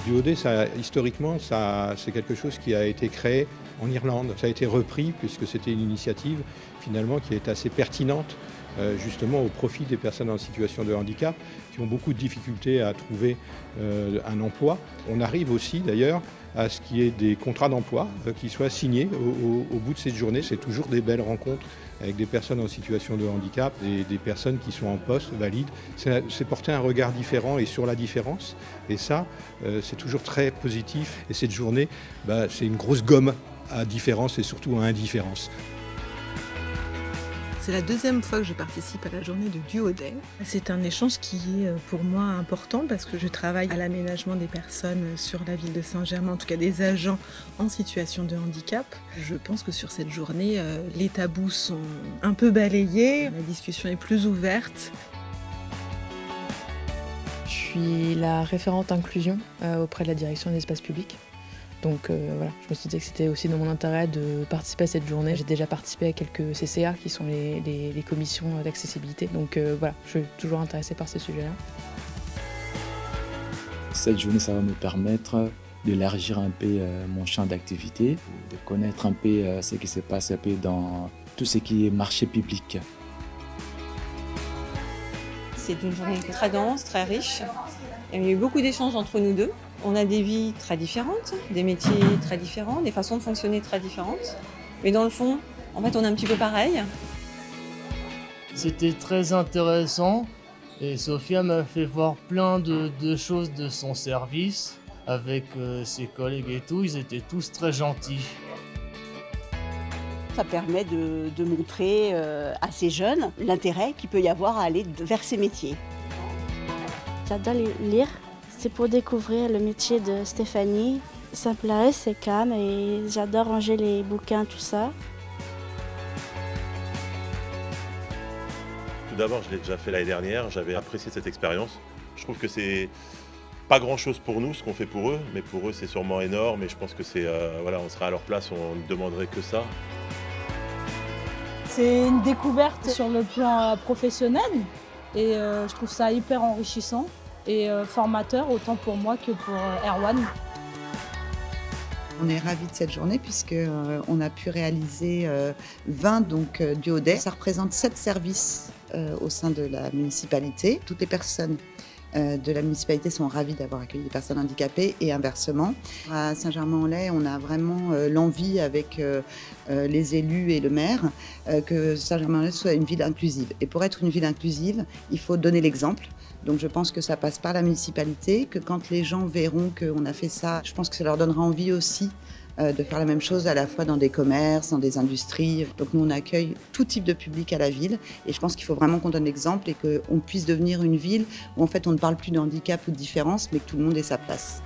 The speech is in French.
Duodé, historiquement, c'est quelque chose qui a été créé en Irlande. Ça a été repris puisque c'était une initiative finalement qui est assez pertinente justement au profit des personnes en situation de handicap qui ont beaucoup de difficultés à trouver un emploi. On arrive aussi d'ailleurs à ce qu'il y ait des contrats d'emploi qui soient signés au bout de cette journée. C'est toujours des belles rencontres avec des personnes en situation de handicap et des personnes qui sont en poste, valides. C'est porter un regard différent et sur la différence. Et ça, c'est toujours très positif. Et cette journée, c'est une grosse gomme à différence et surtout à indifférence. C'est la deuxième fois que je participe à la journée de Duodé. C'est un échange qui est pour moi important parce que je travaille à l'aménagement des personnes sur la ville de Saint-Germain, en tout cas des agents en situation de handicap. Je pense que sur cette journée, les tabous sont un peu balayés, la discussion est plus ouverte. Je suis la référente inclusion auprès de la direction des espaces publics. Donc voilà, je me suis dit que c'était aussi dans mon intérêt de participer à cette journée. J'ai déjà participé à quelques CCA qui sont les commissions d'accessibilité. Donc voilà, je suis toujours intéressée par ces sujets-là. Cette journée, ça va me permettre d'élargir un peu mon champ d'activité, de connaître un peu ce qui se passe un peu dans tout ce qui est marché public. C'est une journée très dense, très riche. Il y a eu beaucoup d'échanges entre nous deux. On a des vies très différentes, des métiers très différents, des façons de fonctionner très différentes. Mais dans le fond, en fait, on est un petit peu pareil. C'était très intéressant et Sophia m'a fait voir plein de choses de son service. Avec ses collègues et tout, ils étaient tous très gentils. Ça permet de montrer à ces jeunes l'intérêt qu'il peut y avoir à aller vers ces métiers. J'adore lire. C'est pour découvrir le métier de Stéphanie. Ça me plairait, c'est calme et j'adore ranger les bouquins, tout ça. Tout d'abord, je l'ai déjà fait l'année dernière, j'avais apprécié cette expérience. Je trouve que c'est pas grand-chose pour nous, ce qu'on fait pour eux, mais pour eux, c'est sûrement énorme et je pense que c'est, voilà, on serait à leur place, on ne demanderait que ça. C'est une découverte sur le plan professionnel et je trouve ça hyper enrichissant et formateur autant pour moi que pour Erwan. On est ravis de cette journée puisqu'on a pu réaliser 20 duodés. Ça représente 7 services au sein de la municipalité. Toutes les personnes de la municipalité sont ravies d'avoir accueilli des personnes handicapées et inversement. À Saint-Germain-en-Laye, on a vraiment l'envie avec les élus et le maire que Saint-Germain-en-Laye soit une ville inclusive. Et pour être une ville inclusive, il faut donner l'exemple. Donc je pense que ça passe par la municipalité, que quand les gens verront qu'on a fait ça, je pense que ça leur donnera envie aussi de faire la même chose à la fois dans des commerces, dans des industries. Donc nous on accueille tout type de public à la ville et je pense qu'il faut vraiment qu'on donne l'exemple et qu'on puisse devenir une ville où en fait on ne parle plus de handicap ou de différence mais que tout le monde ait sa place.